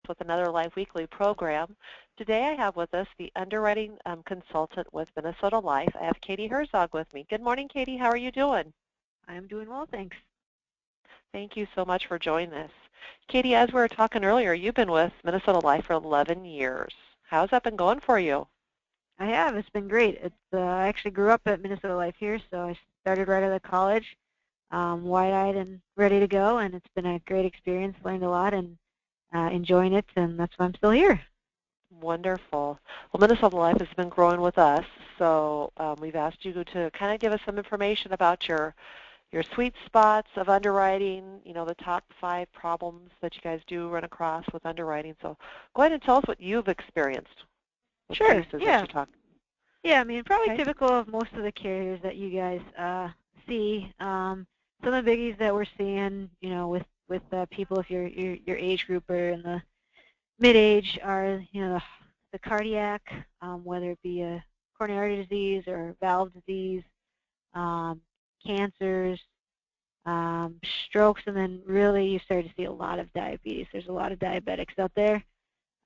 with another Life Weekly program. Today I have with us the underwriting consultant with Minnesota Life. I have Katie Herzog with me. Good morning, Katie. How are you doing? I'm doing well, thanks. Thank you so much for joining us. Katie, as we were talking earlier, you've been with Minnesota Life for 11 years. How's that been going for you? I have. It's been great. I actually grew up at Minnesota Life here, so I started right out of college, wide-eyed and ready to go, and it's been a great experience. Learned a lot and enjoying it, and that's why I'm still here. Wonderful. Well, Minnesota Life has been growing with us, so we've asked you to kind of give us some information about your sweet spots of underwriting, the top 5 problems that you guys do run across with underwriting. So go ahead and tell us what you've experienced with Sure, cases yeah. that you talk. Yeah, I mean, probably Okay. typical of most of the carriers that you guys see. Some of the biggies that we're seeing, with people, if your age group are in the mid-age, are, the cardiac, whether it be a coronary disease or valve disease, cancers, strokes, and then really you start to see a lot of diabetes. There's a lot of diabetics out there.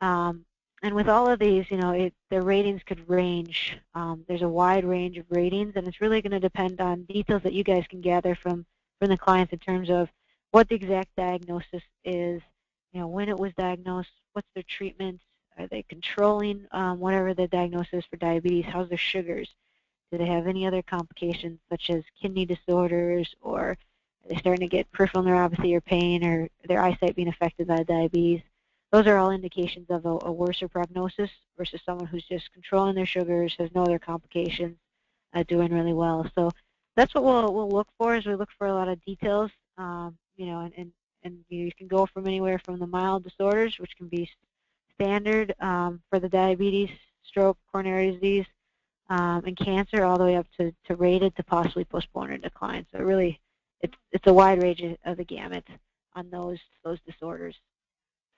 And with all of these, the ratings could range. There's a wide range of ratings, and it's really going to depend on details that you guys can gather from the clients in terms of what the exact diagnosis is, when it was diagnosed, what's their treatment, are they controlling whatever the diagnosis is for diabetes, how's their sugars, do they have any other complications such as kidney disorders, or are they starting to get peripheral neuropathy or pain, or their eyesight being affected by diabetes. Those are all indications of a worser prognosis versus someone who's just controlling their sugars, has no other complications, doing really well. So that's what we'll look for, is we look for a lot of details, and you can go from anywhere from the mild disorders, which can be standard for the diabetes, stroke, coronary disease, and cancer, all the way up to rated to possibly postpone or decline. So really, it's a wide range of the gamut on those disorders.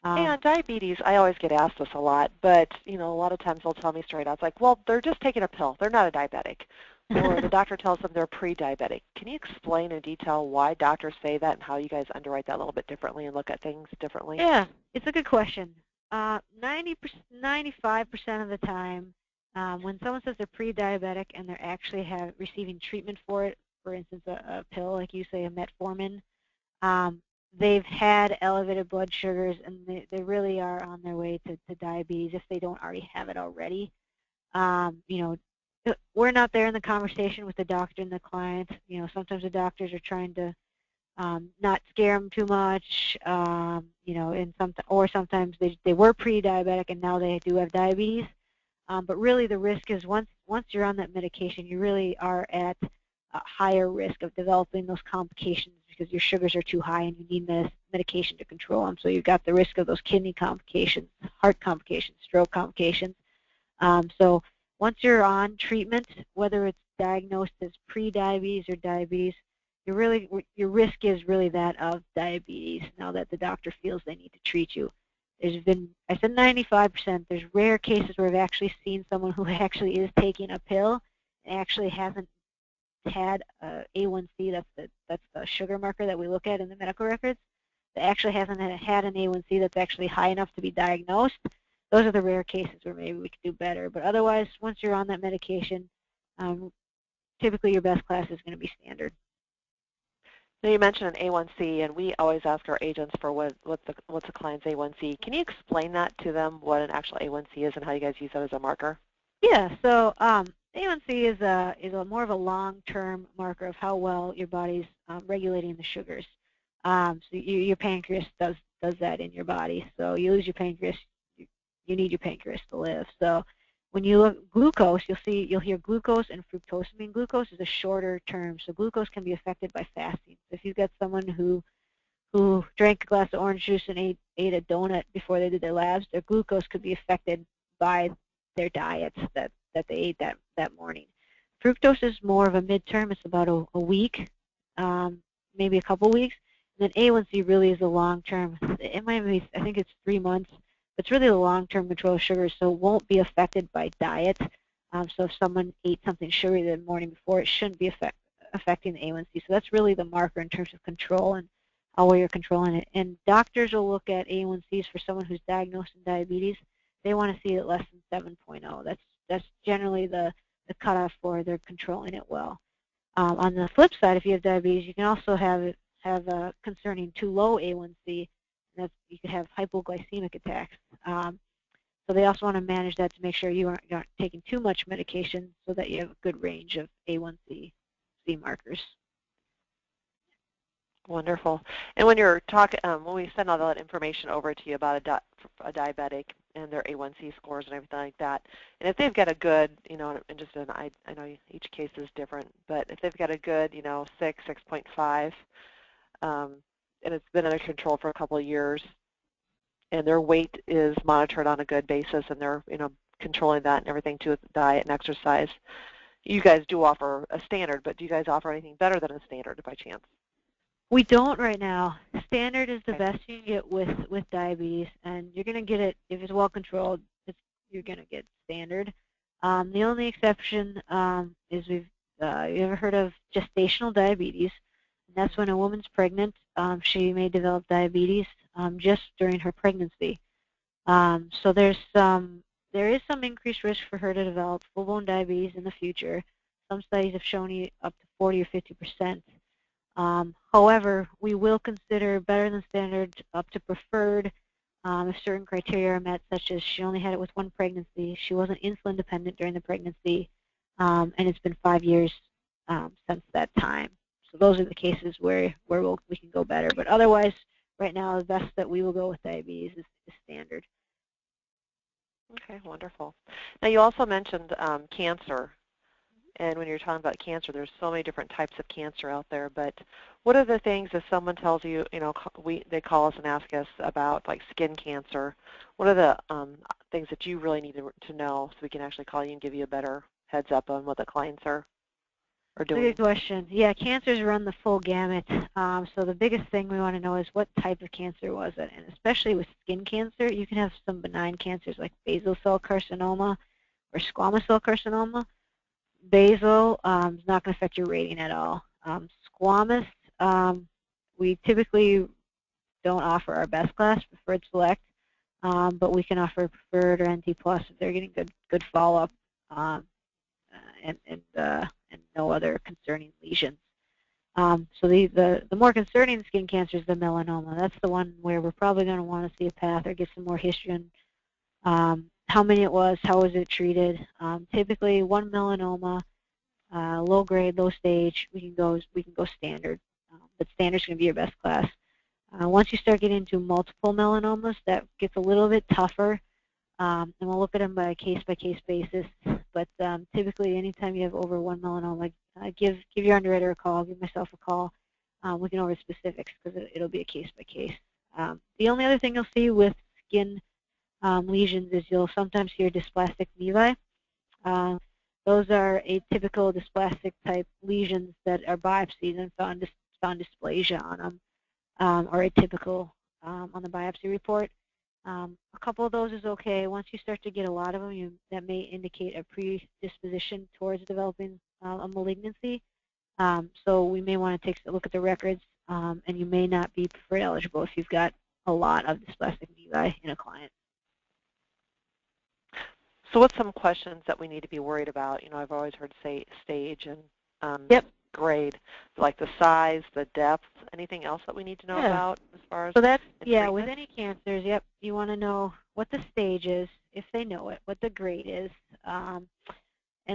And diabetes, I always get asked this a lot, but a lot of times they'll tell me straight out, it's like, well, they're just taking a pill. They're not a diabetic. Or the doctor tells them they're pre-diabetic. Can you explain in detail why doctors say that and how you guys underwrite that a little bit differently and look at things differently? Yeah, it's a good question. 95% of the time, when someone says they're pre-diabetic and they're actually receiving treatment for it, for instance, a pill, like you say, a metformin, they've had elevated blood sugars, and they really are on their way to diabetes if they don't already have it already. We're not there in the conversation with the doctor and the client. Sometimes the doctors are trying to not scare them too much, or sometimes they were pre-diabetic and now they do have diabetes. But really the risk is once you're on that medication, you really are at a higher risk of developing those complications because your sugars are too high and you need medication to control them. So you've got the risk of those kidney complications, heart complications, stroke complications. So once you're on treatment, whether it's diagnosed as pre-diabetes or diabetes, your risk is really that of diabetes now that the doctor feels they need to treat you. I said 95%. There's rare cases where I've actually seen someone who actually is taking a pill and actually hasn't had A1C, that's the sugar marker that we look at in the medical records, that actually hasn't had an A1C that's actually high enough to be diagnosed. Those are the rare cases where maybe we could do better. But otherwise, once you're on that medication, typically your best class is going to be standard. Now you mentioned an A1C, and we always ask our agents for what's the client's A1C. Can you explain that to them, what an actual A1C is and how you guys use that as a marker? Yeah, so A1C is a more of a long-term marker of how well your body's regulating the sugars. So your pancreas does that in your body. So you lose your pancreas, you need your pancreas to live. So when you look at glucose, you'll hear glucose and fructose. I mean, glucose is a shorter term, so glucose can be affected by fasting. So if you've got someone who drank a glass of orange juice and ate a donut before they did their labs, their glucose could be affected by their diets that they ate that morning. Fructose is more of a midterm. It's about a week, maybe a couple weeks. And then A1C really is the long term. It might be, I think it's 3 months. It's really the long-term control of sugars, so it won't be affected by diet. So if someone ate something sugary the morning before, it shouldn't be affecting the A1C. So that's really the marker in terms of control. And where you're controlling it. And doctors will look at A1Cs for someone who's diagnosed with diabetes. They want to see it less than 7.0. That's generally the cutoff for they're controlling it well. On the flip side, if you have diabetes, you can also have a concerning too low A1C. That's, you could have hypoglycemic attacks. So they also want to manage that to make sure you aren't taking too much medication so that you have a good range of A1C markers. Wonderful. And when you're talking, when we send all that information over to you about a diabetic and their A1C scores and everything like that, and if they've got a good, and just I know each case is different, but if they've got a good, 6, 6.5, and it's been under control for a couple of years, and their weight is monitored on a good basis, and they're, controlling that and everything to diet and exercise, you guys do offer a standard, but do you guys offer anything better than a standard by chance? We don't right now. Standard is the best you can get with diabetes, and you're going to get it, if it's well controlled, you're going to get standard. The only exception is you ever heard of gestational diabetes? And that's when a woman's pregnant. She may develop diabetes just during her pregnancy. So there is some increased risk for her to develop full-blown diabetes in the future. Some studies have shown up to 40 or 50%. However, we will consider better than standard up to preferred if certain criteria are met, such as she only had it with one pregnancy, she wasn't insulin dependent during the pregnancy, and it's been 5 years since that time. So those are the cases where we can go better. But otherwise, right now, the best that we will go with diabetes is standard. Okay, wonderful. Now you also mentioned cancer. And when you're talking about cancer, there's so many different types of cancer out there. But what are the things if someone tells you, they call us and ask us about like skin cancer? What are the things that you really need to know so we can actually call you and give you a better heads up on what the clients are doing? Good question. Yeah, cancers run the full gamut. So the biggest thing we want to know is what type of cancer was it, and especially with skin cancer, you can have some benign cancers like basal cell carcinoma or squamous cell carcinoma. Basal is not going to affect your rating at all. Squamous, we typically don't offer our best class, preferred select, but we can offer preferred or NT plus if they're getting good follow-up and no other concerning lesions. So the more concerning skin cancer is the melanoma. That's the one where we're probably going to want to see a path or get some more history on how many it was, how was it treated. Typically, one melanoma, low grade, low stage, we can go standard. But standard's going to be your best class. Once you start getting into multiple melanomas, that gets a little bit tougher, and we'll look at them by a case-by-case basis. But typically, anytime you have over one melanoma, give your underwriter a call, give myself a call. We can go over specifics because it'll be a case-by-case. The only other thing you'll see with skin lesions is you'll sometimes hear dysplastic nevi. Those are atypical dysplastic type lesions that are biopsied and found dysplasia on them, or atypical on the biopsy report. A couple of those is okay. Once you start to get a lot of them, that may indicate a predisposition towards developing a malignancy. So we may want to take a look at the records, and you may not be preferred eligible if you've got a lot of dysplastic nevi in a client. So what's some questions that we need to be worried about? I've always heard say stage and grade, like the size, the depth, anything else that we need to know about as far as so that's with any cancers, you want to know what the stage is, if they know it, what the grade is, and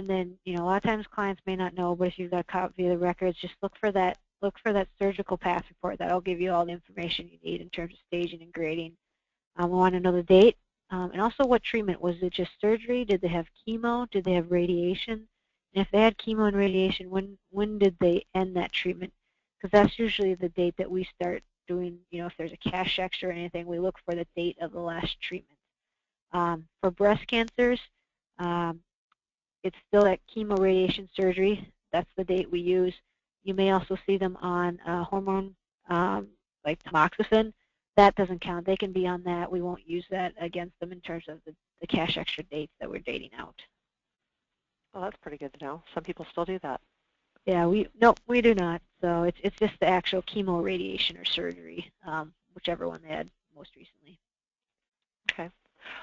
then a lot of times clients may not know, but if you've got a copy of the records, just look for that surgical path report. That'll give you all the information you need in terms of staging and grading. We want to know the date. And also what treatment. Was it just surgery? Did they have chemo? Did they have radiation? And if they had chemo and radiation, when did they end that treatment? Because that's usually the date that we start doing, if there's a cash extra or anything, we look for the date of the last treatment. For breast cancers, it's still that chemo radiation surgery. That's the date we use. You may also see them on hormone like tamoxifen. That doesn't count. They can be on that. We won't use that against them in terms of the cash extra dates that we're dating out. Well, that's pretty good to know. Some people still do that. Yeah, we do not. So it's just the actual chemo, radiation, or surgery, whichever one they had most recently. Okay.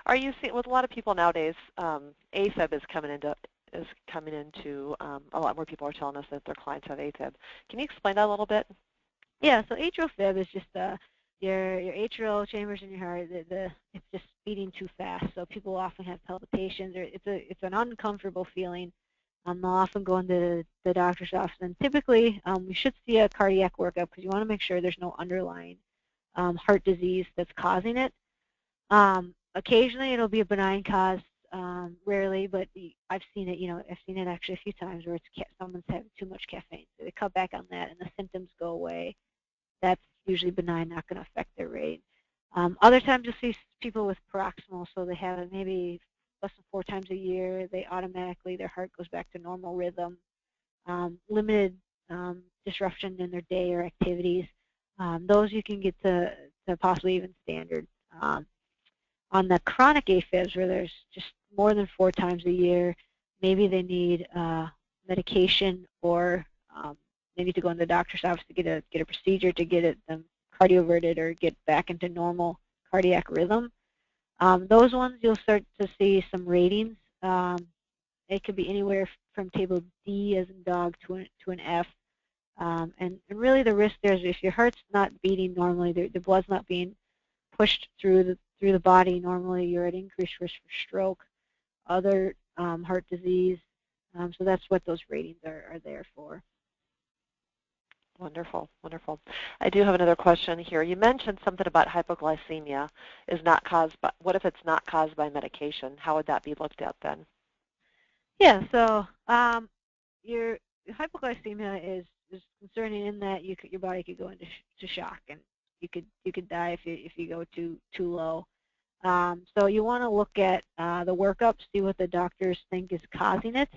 Are you seeing with a lot of people nowadays? AFib is coming into a lot more people are telling us that their clients have AFib. Can you explain that a little bit? Yeah. So atrial fib is just your atrial chambers in your heart. It's just beating too fast. So people often have palpitations, or it's an uncomfortable feeling. They'll often go into the doctor's office, and typically we should see a cardiac workup because you want to make sure there's no underlying heart disease that's causing it. Occasionally it'll be a benign cause, rarely, but I've seen it. I've seen it actually a few times where someone's having too much caffeine, so they cut back on that, and the symptoms go away. That's usually benign, not going to affect their rate. Other times you'll see people with paroxysmal, so they have it maybe less than 4 times a year. They automatically, their heart goes back to normal rhythm. Limited disruption in their day or activities. Those you can get to possibly even standard. On the chronic AFibs, where there's just more than 4 times a year, maybe they need medication, or they need to go in the doctor's office to get a procedure to get them cardioverted or get back into normal cardiac rhythm. Those ones you'll start to see some ratings. It could be anywhere from table D as in dog to an F. And really the risk there is if your heart's not beating normally, the blood's not being pushed through the body normally, you're at increased risk for stroke, other heart disease. So that's what those ratings are there for. Wonderful, wonderful. I do have another question here. You mentioned something about hypoglycemia is not caused by, what if it's not caused by medication? How would that be looked at then? Yeah, so your hypoglycemia is concerning in that your body could go into shock, and you could die if you go too low. So you want to look at the workup, see what the doctors think is causing it.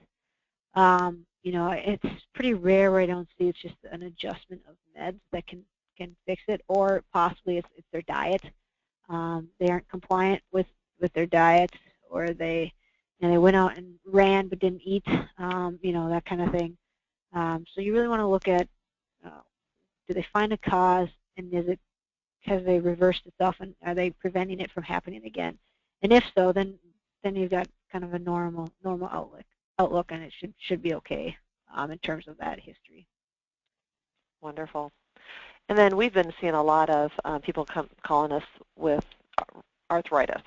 It's pretty rare where I don't see it's just an adjustment of meds that can fix it, or possibly it's their diet. They aren't compliant with their diet, or they went out and ran but didn't eat, that kind of thing. So you really want to look at, do they find a cause, and has they reversed itself, and are they preventing it from happening again? And if so, then you've got kind of a normal outlook, and it should be okay in terms of that history. Wonderful. And then we've been seeing a lot of people calling us with arthritis.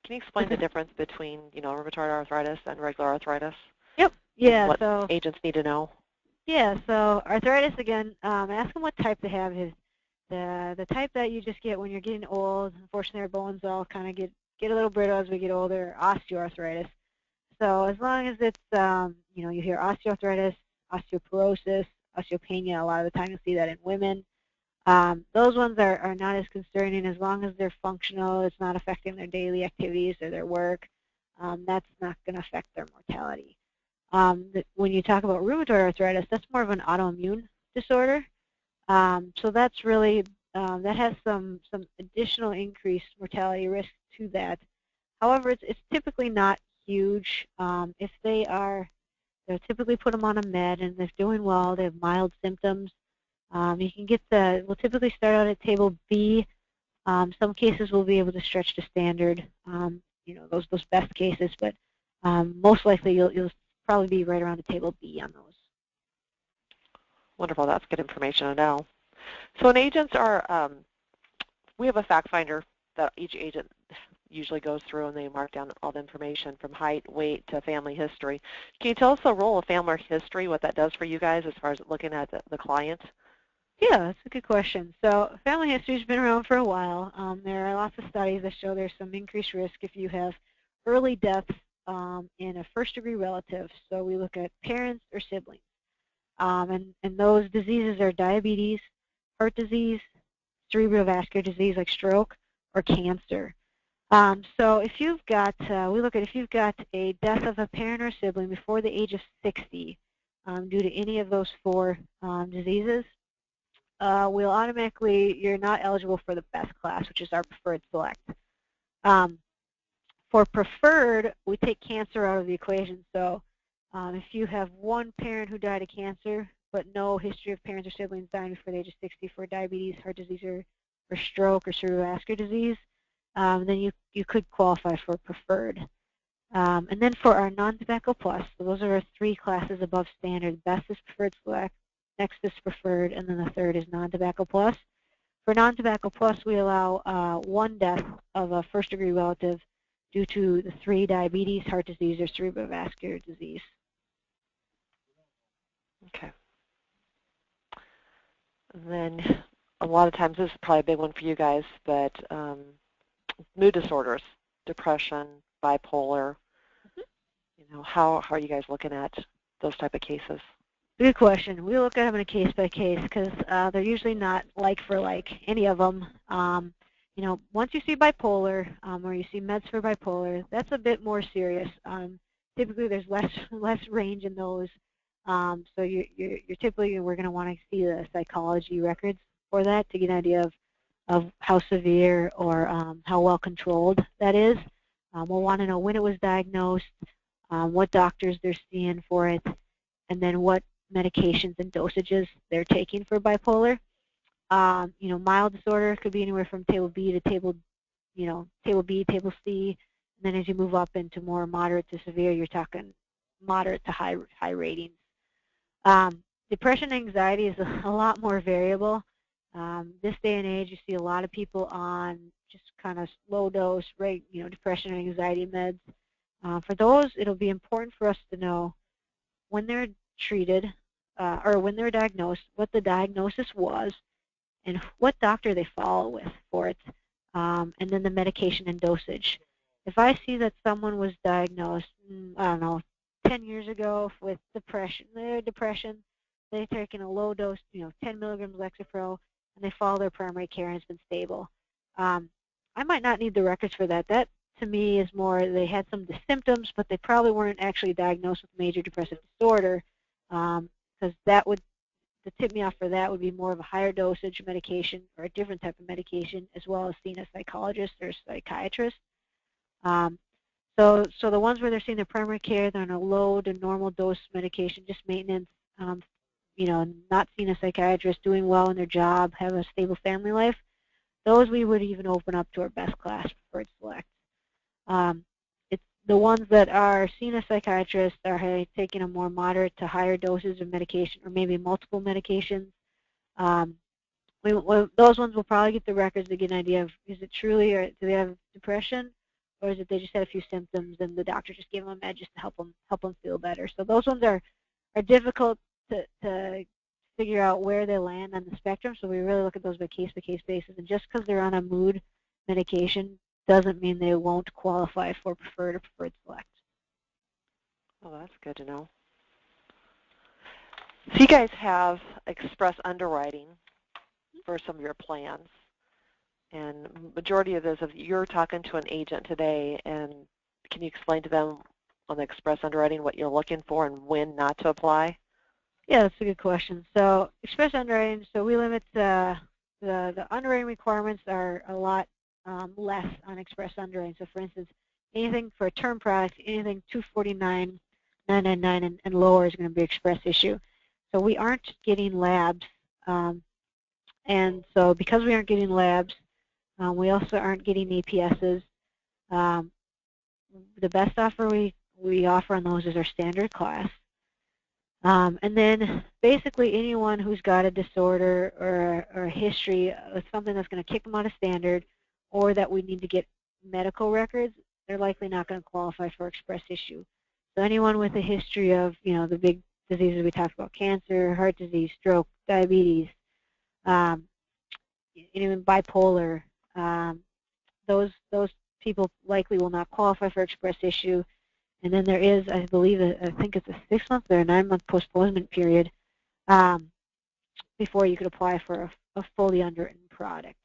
Can you explain the difference between, rheumatoid arthritis and regular arthritis? Yep. Yeah. And what agents need to know? Yeah. So arthritis, again, ask them what type they have. Is the type that you just get when you're getting old. Unfortunately, our bones all kind of get a little brittle as we get older. Osteoarthritis. So as long as it's, you hear osteoarthritis, osteoporosis, osteopenia, a lot of the time you'll see that in women. Those ones are not as concerning as long as they're functional, it's not affecting their daily activities or their work. That's not going to affect their mortality. When you talk about rheumatoid arthritis, that's more of an autoimmune disorder. So that's really, that has some additional increased mortality risk to that. However, it's typically not huge. If they'll typically put them on a med, and if they're doing well, they have mild symptoms. You can get we'll typically start out at table B. Some cases we'll be able to stretch to standard, those best cases, but most likely you'll probably be right around the table B on those. Wonderful. That's good information to know. So when agents are, we have a fact finder that each agent usually goes through, and they mark down all the information from height, weight, to family history. Can you tell us the role of family history, what that does for you guys as far as looking at the client? Yeah, that's a good question. So family history has been around for a while. There are lots of studies that show there's some increased risk if you have early deaths in a first-degree relative. So we look at parents or siblings. And those diseases are diabetes, heart disease, cerebrovascular disease like stroke, or cancer. So if you've got, we look at if you've got a death of a parent or sibling before the age of 60 due to any of those 4 diseases, we'll automatically, you're not eligible for the best class, which is our preferred select. For preferred, we take cancer out of the equation. So If you have one parent who died of cancer, but no history of parents or siblings dying before the age of 60 for diabetes, heart disease, or stroke, or cerebrovascular disease, then you could qualify for preferred. And then for our non-tobacco plus, so those are our 3 classes above standard. Best is preferred select, next is preferred, and then the third is non-tobacco plus. For non-tobacco plus, we allow 1 death of a first-degree relative due to the 3 diabetes, heart disease, or cerebrovascular disease. Okay. And then a lot of times, this is probably a big one for you guys, but mood disorders, depression, bipolar, how are you guys looking at those type of cases? Good question. We look at them in a case by case because they're usually not like for like, any of them. Once you see bipolar or you see meds for bipolar, that's a bit more serious. Typically, there's less range in those. So you're typically, we're going to want to see the psychology records for that to get an idea of how severe or how well controlled that is. We'll want to know when it was diagnosed, what doctors they're seeing for it, and then what medications and dosages they're taking for bipolar. Mild disorder could be anywhere from table B to table B, table C, and then as you move up into more moderate to severe, you're talking moderate to high ratings. Depression and anxiety is a lot more variable. This day and age, you see a lot of people on just kind of low dose, depression and anxiety meds. For those, it'll be important for us to know when they're treated or when they're diagnosed, what the diagnosis was, and what doctor they follow with for it, and then the medication and dosage. If I see that someone was diagnosed, I don't know, 10 years ago with depression, they've taken a low dose, 10 milligrams Lexapro, and they follow their primary care and it's been stable. I might not need the records for that. That, to me, is more they had some of the symptoms, but they probably weren't actually diagnosed with major depressive disorder, because that would, the tip me off for that would be more of a higher dosage medication or a different type of medication, as well as seeing a psychologist or a psychiatrist. So the ones where they're seeing their primary care, they're on a low to normal dose medication, just maintenance, not seeing a psychiatrist, doing well in their job, have a stable family life, those we would even open up to our best class preferred select. It's the ones that are seeing a psychiatrist, are taking a more moderate to higher doses of medication or maybe multiple medications. Those ones will probably get the records to get an idea of, is it truly, or do they have depression, or is it they just had a few symptoms and the doctor just gave them a med just to help them feel better. So those ones are difficult to figure out where they land on the spectrum, so we really look at those by case basis, and just because they're on a mood medication doesn't mean they won't qualify for preferred or preferred select. Oh, that's good to know. So you guys have express underwriting for some of your plans, and majority of those, you're talking to an agent today, and can you explain to them on the express underwriting what you're looking for and when not to apply? Yeah, that's a good question. So express underwriting, so we limit the underwriting requirements are a lot less on express underwriting. So for instance, anything for a term product, anything $249,999 and lower is going to be express issue. So we aren't getting labs, and so because we aren't getting labs, we also aren't getting APSs. The best offer we offer on those is our standard class. And then basically anyone who's got a disorder or a history of something that's going to kick them out of standard, or that we need to get medical records, they're likely not going to qualify for express issue. So anyone with a history of, the big diseases we talked about, cancer, heart disease, stroke, diabetes, even bipolar, those people likely will not qualify for express issue. And then there is, I believe, I think it's a 6-month or a 9-month postponement period before you could apply for a fully underwritten product.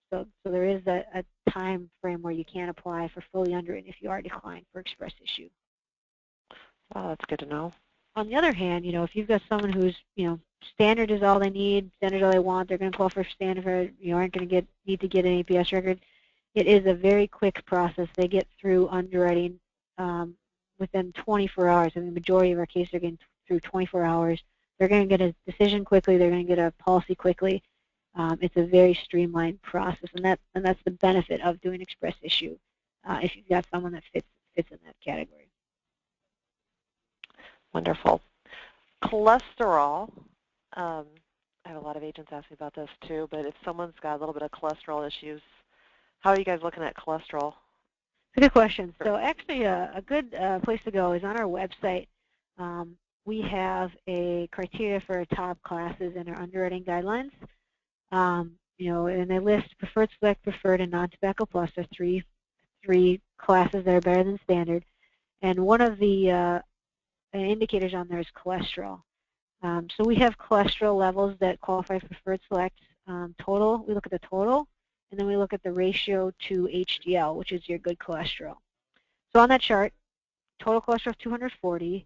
So there is a time frame where you can apply for fully underwritten if you are declined for express issue. Oh, that's good to know. On the other hand, if you've got someone who's, standard is all they need, standard is all they want, they're going to qualify for standard, aren't going to need to get an APS record, it is a very quick process. They get through underwriting within 24 hours. I mean, the majority of our cases are getting through 24 hours. They're going to get a decision quickly. They're going to get a policy quickly. It's a very streamlined process, and that's the benefit of doing express issue if you've got someone that fits in that category. Wonderful. Cholesterol. I have a lot of agents asking about this too, but if someone's got a little bit of cholesterol issues, how are you guys looking at cholesterol? It's a good question. So actually a good place to go is on our website. We have a criteria for our top classes in our underwriting guidelines. You know, and they list preferred, select, preferred, and non-tobacco plus are three classes that are better than standard. And one of the indicators on there is cholesterol. So we have cholesterol levels that qualify for preferred, select, total. We look at the total, and then we look at the ratio to HDL, which is your good cholesterol. So on that chart, total cholesterol of 240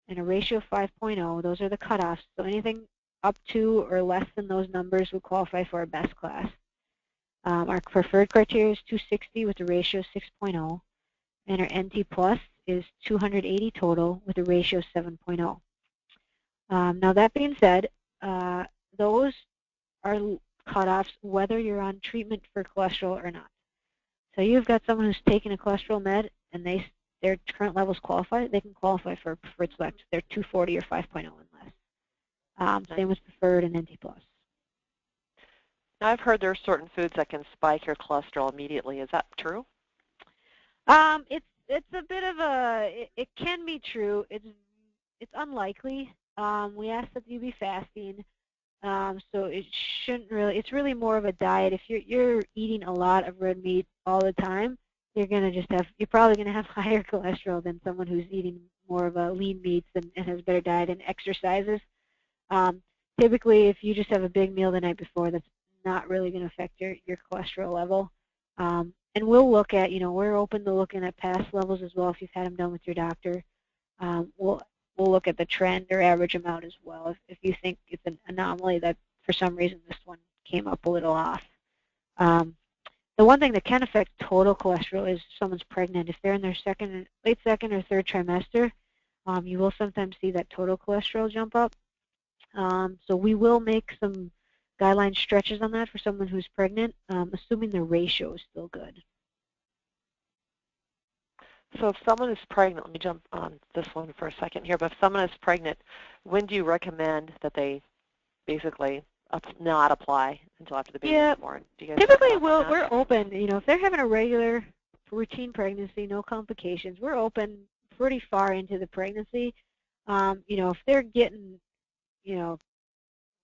and a ratio of 5.0, those are the cutoffs. So anything up to or less than those numbers would qualify for our best class. Our preferred criteria is 260 with a ratio of 6.0, and our NT plus is 280 total with a ratio of 7.0. Now that being said, those are cutoffs whether you're on treatment for cholesterol or not. So you've got someone who's taking a cholesterol med and their current levels qualify, they can qualify for preferred select. They're 240 or 5.0 and less. Same with preferred and NT plus. Now I've heard there are certain foods that can spike your cholesterol immediately. Is that true? It's a bit of a, it can be true. It's unlikely. We ask that you be fasting, so it shouldn't really. It's really more of a diet. If you're eating a lot of red meat all the time, you're probably gonna have higher cholesterol than someone who's eating more of a lean meats and has a better diet and exercises. Typically, if you just have a big meal the night before, that's not really going to affect your cholesterol level. And we'll look at, we're open to looking at past levels as well if you've had them done with your doctor. We'll look at the trend or average amount as well if you think it's an anomaly that for some reason this one came up a little off. The one thing that can affect total cholesterol is if someone's pregnant. If they're in their late second or third trimester, you will sometimes see that total cholesterol jump up. So we will make some guideline stretches on that for someone who's pregnant, assuming the ratio is still good. So if someone is pregnant, let me jump on this one for a second here, but if someone is pregnant, when do you recommend that they basically not apply until after the baby is born? Do you guys typically we're open. If they're having a regular routine pregnancy, no complications, we're open pretty far into the pregnancy. If they're getting,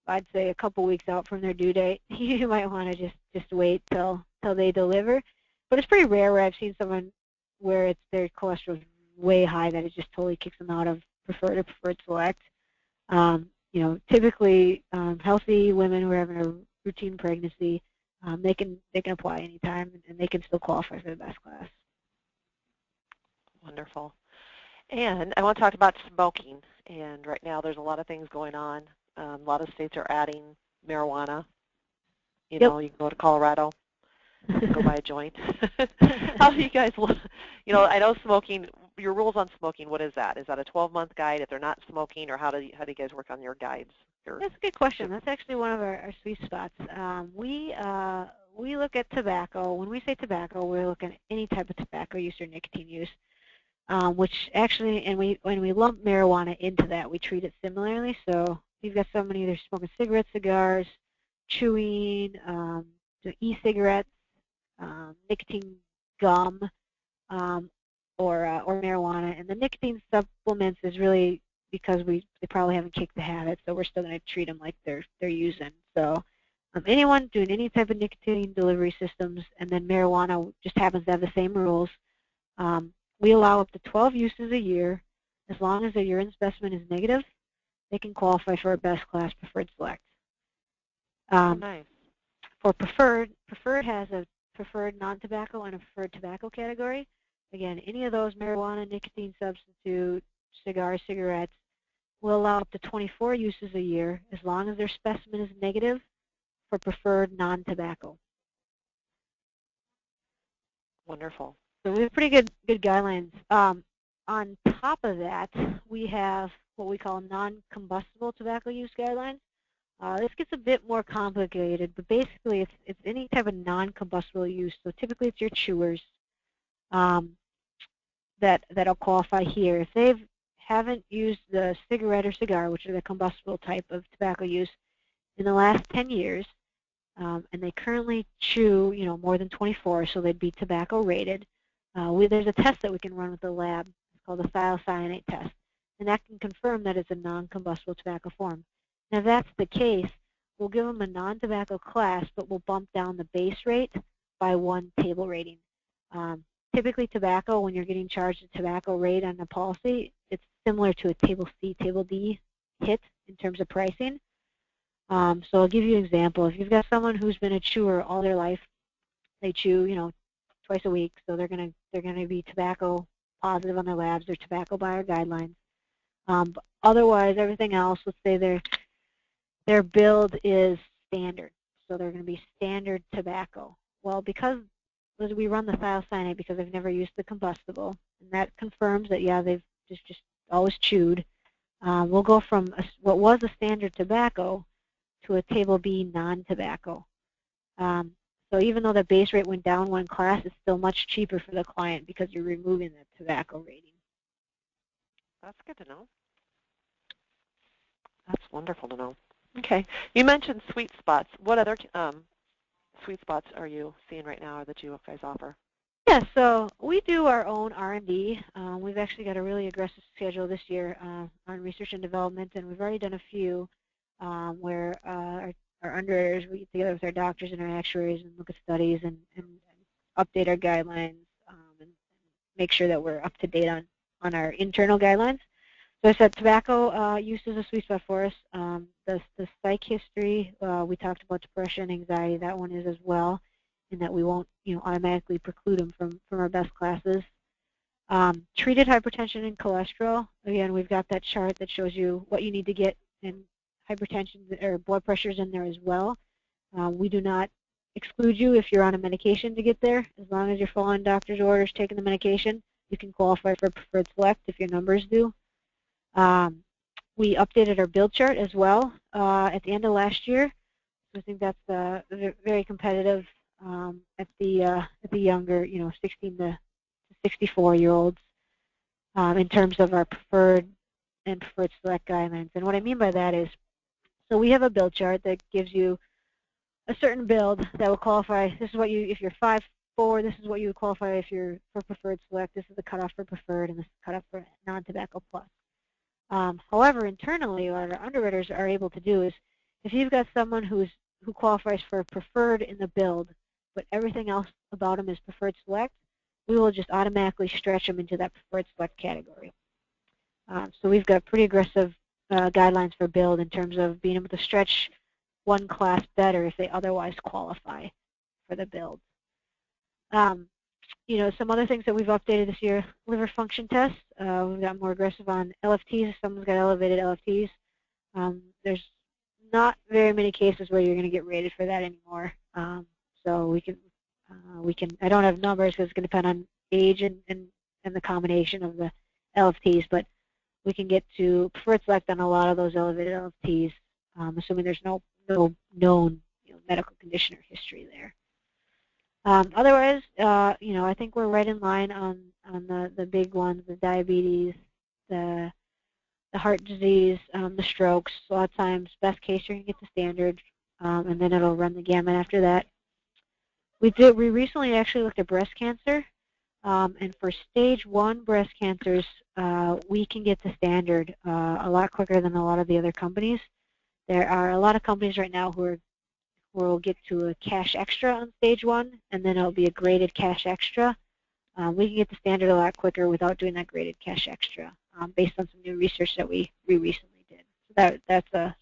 I'd say a couple weeks out from their due date, you might want to just wait till they deliver. But it's pretty rare where I've seen someone where their cholesterol is way high that it just totally kicks them out of preferred or preferred select. Typically healthy women who are having a routine pregnancy, they can apply anytime and they can still qualify for the best class. Wonderful. And I want to talk about smoking. And right now there's a lot of things going on. A lot of states are adding marijuana. You know, you can go to Colorado, go buy a joint. How do you guys, I know smoking, your rules on smoking, what is that? Is that a 12-month guide if they're not smoking, or how do you guys work on your guides? That's a good question. That's actually one of our sweet spots. We look at tobacco. When we say tobacco, we're looking at any type of tobacco use or nicotine use. Which actually, and when we lump marijuana into that, we treat it similarly. So you've got someone either smoking cigarettes, cigars, chewing, e-cigarettes, nicotine gum, or marijuana. And the nicotine supplements is really because they probably haven't kicked the habit, so we're still going to treat them like they're using. So anyone doing any type of nicotine delivery systems, and then marijuana just happens to have the same rules. We allow up to 12 uses a year. As long as their urine specimen is negative, they can qualify for a best class preferred select. Nice. For preferred has a preferred non-tobacco and a preferred tobacco category. Again, any of those, marijuana, nicotine substitute, cigars, cigarettes, will allow up to 24 uses a year as long as their specimen is negative for preferred non-tobacco. Wonderful. So we have pretty good guidelines. on top of that, we have what we call non-combustible tobacco use guidelines. This gets a bit more complicated, but basically it's any type of non-combustible use. So typically it's your chewers that'll qualify here. If they haven't used the cigarette or cigar, which are the combustible type of tobacco use, in the last 10 years, and they currently chew, more than 24, so they'd be tobacco rated. There's a test that we can run with the lab. It's called the thiocyanate test, and that can confirm that it's a non-combustible tobacco form. Now, if that's the case, we'll give them a non-tobacco class, but we'll bump down the base rate by 1 table rating. Typically, tobacco, when you're getting charged a tobacco rate on a policy, it's similar to a table C, table D hit in terms of pricing. So I'll give you an example. If you've got someone who's been a chewer all their life, they chew, twice a week, so they're gonna be tobacco positive on their labs. They're tobacco by our guidelines. But otherwise, everything else, let's say their build is standard, so they're going to be standard tobacco. Well, because we run the thiocyanate because they've never used the combustible, and that confirms that they've just always chewed. We'll go from what was a standard tobacco to a table B non-tobacco. So even though the base rate went down 1 class, it's still much cheaper for the client because you're removing the tobacco rating. That's good to know. That's wonderful to know. Okay. You mentioned sweet spots. What other sweet spots are you seeing right now that you guys offer? Yeah, so we do our own R&D. We've actually got a really aggressive schedule this year on research and development, and we've already done a few where our underwriters, we get together with our doctors and our actuaries and look at studies and update our guidelines and make sure that we're up to date on our internal guidelines. So I said tobacco use is a sweet spot for us. The psych history, we talked about depression, anxiety, that one is as well, in that we won't automatically preclude them from our best classes. Treated hypertension and cholesterol, again, we've got that chart that shows you what you need to get in hypertension or blood pressures in there as well. We do not exclude you if you're on a medication to get there. As long as you're following doctor's orders, taking the medication, you can qualify for preferred select if your numbers do. We updated our build chart as well at the end of last year. So I think that's very competitive at the younger, 16 to 64-year-olds in terms of our preferred and preferred select guidelines. And what I mean by that is, so we have a build chart that gives you a certain build that will qualify. This is what if you're 5'4", this is what you would qualify if you're for preferred select. This is the cutoff for preferred, and this is the cutoff for non-tobacco plus. However, internally, what our underwriters are able to do is, if you've got someone who qualifies for preferred in the build, but everything else about them is preferred select, we will just automatically stretch them into that preferred select category. So we've got pretty aggressive guidelines for build in terms of being able to stretch 1 class better if they otherwise qualify for the build. Some other things that we've updated this year, liver function tests. We've got more aggressive on LFTs if someone's got elevated LFTs. There's not very many cases where you're going to get rated for that anymore. So we can, I don't have numbers because it's going to depend on age and the combination of the LFTs, but we can get to preferred select on a lot of those elevated LFTs, assuming there's no known medical condition or history there. Otherwise, I think we're right in line on the big ones, the diabetes, the heart disease, the strokes. A lot of times, best case, you're going to get the standard, and then it'll run the gamut after that. We recently actually looked at breast cancer, and for stage 1 breast cancers, we can get the standard a lot quicker than a lot of the other companies. There are a lot of companies right now who will get to a cash extra on stage 1, and then it'll be a graded cash extra. We can get the standard a lot quicker without doing that graded cash extra, based on some new research that we recently did. So that's a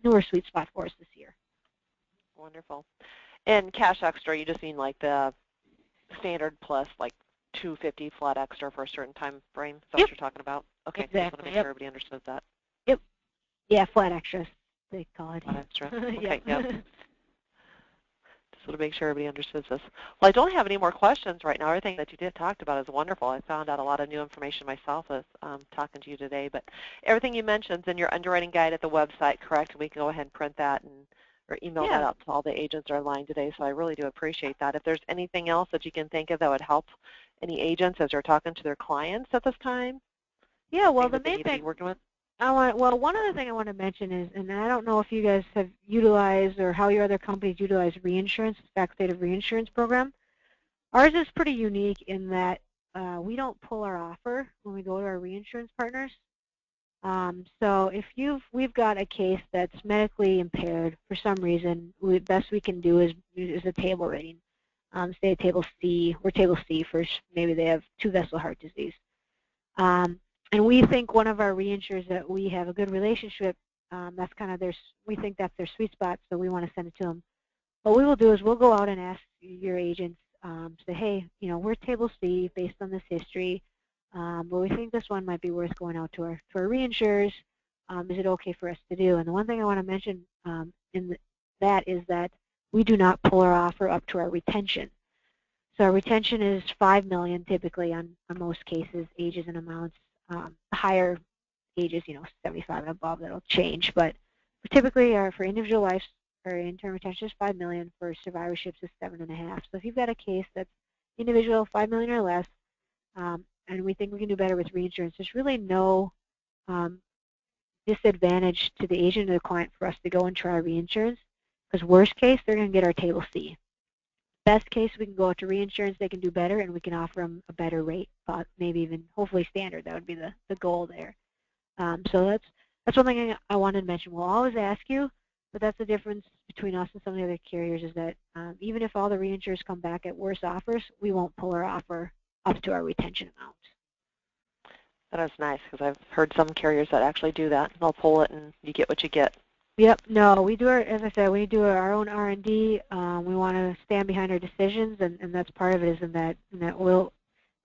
newer sweet spot for us this year. Wonderful. And cash extra, you just mean like the standard plus like $250 flat extra for a certain time frame? Is that what you're talking about? Okay, exactly. I just want to make sure everybody understood that. Yep. Yeah, flat extras, they call it. Flat extra. Okay, yep. So to make sure everybody understands this. Well, I don't have any more questions right now. Everything that you did talked about is wonderful. I found out a lot of new information myself with talking to you today. But everything you mentioned is in your underwriting guide at the website, correct? And we can go ahead and print that and or email that out to all the agents that are online today. So I really do appreciate that. If there's anything else that you can think of that would help any agents as they're talking to their clients at this time, Yeah, well, the that they main need to be thing working with. well, one other thing I want to mention is, and I don't know if you guys have utilized or how your other companies utilize Reinsurance, the facultative Reinsurance program. Ours is pretty unique in that we don't pull our offer when we go to our reinsurance partners. So if we've got a case that's medically impaired for some reason, the best we can do is a table rating. Say a table C, or table C for maybe they have 2-vessel heart disease. And we think one of our reinsurers that we have a good relationship, that's kind of we think that's their sweet spot, so we want to send it to them. What we will do is we'll go out and ask your agents, say, hey, we're table C based on this history, but we think this one might be worth going out to our reinsurers. Is it okay for us to do? And the one thing I want to mention that is that we do not pull our offer up to our retention. So our retention is $5 million typically on most cases, ages and amounts. Higher ages, 75 and above, that'll change. But typically, for individual life, our in-term retention is $5 million. For survivorships is $7.5 million. So if you've got a case that's individual, $5 million or less, and we think we can do better with reinsurance, there's really no disadvantage to the agent or the client for us to go and try reinsurance. Because worst case, they're going to get our table C. Best case, we can go out to reinsurance, they can do better, and we can offer them a better rate, maybe even hopefully standard. That would be the goal there. So that's one thing I wanted to mention. We'll always ask you, but that's the difference between us and some of the other carriers is that even if all the reinsurers come back at worse offers, we won't pull our offer up to our retention amount. That is nice because I've heard some carriers that actually do that. They'll pull it and you get what you get. Yep. No, we do as I said, we do our own R&D. We want to stand behind our decisions, and that's part of it. Is in that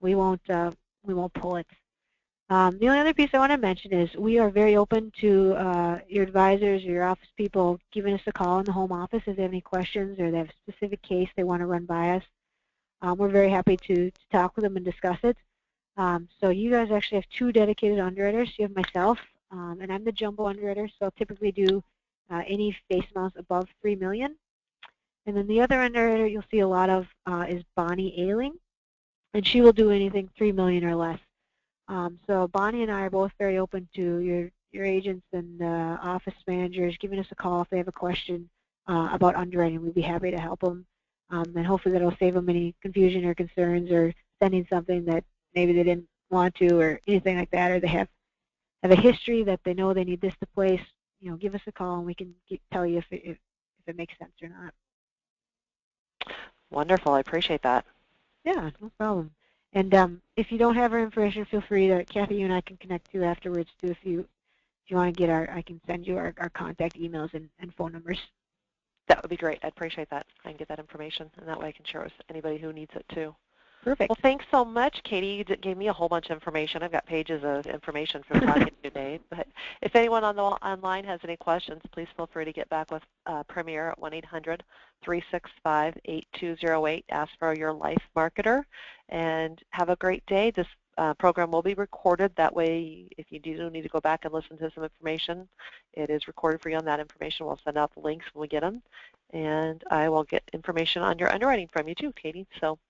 we won't pull it. The only other piece I want to mention is we are very open to your advisors or your office people giving us a call in the home office if they have any questions or they have a specific case they want to run by us. We're very happy to talk with them and discuss it. So you guys actually have 2 dedicated underwriters. You have myself, and I'm the jumbo underwriter, so I'll typically do any face amounts above $3 million. And then the other underwriter you'll see a lot of is Bonnie Ailing, and she will do anything $3 million or less. So Bonnie and I are both very open to your agents and office managers giving us a call if they have a question about underwriting. We'd be happy to help them, and hopefully that'll save them any confusion or concerns or sending something that maybe they didn't want to or anything like that, or they have a history that they know they need this to place. Give us a call and we can tell you if it makes sense or not. Wonderful. I appreciate that. Yeah, no problem. And if you don't have our information, feel free to, Kathy, you and I can connect too afterwards too. If you want to get I can send you our contact emails and phone numbers. That would be great. I'd appreciate that. I can get that information, and that way I can share it with anybody who needs it too. Perfect. Well, thanks so much, Katie. You gave me a whole bunch of information. I've got pages of information from talking to you today. But if anyone online has any questions, please feel free to get back with Premier at 1-800-365-8208. Ask for your life marketer, and have a great day. This program will be recorded. That way, if you do need to go back and listen to some information, it is recorded for you on that information. We'll send out the links when we get them, and I will get information on your underwriting from you too, Katie. So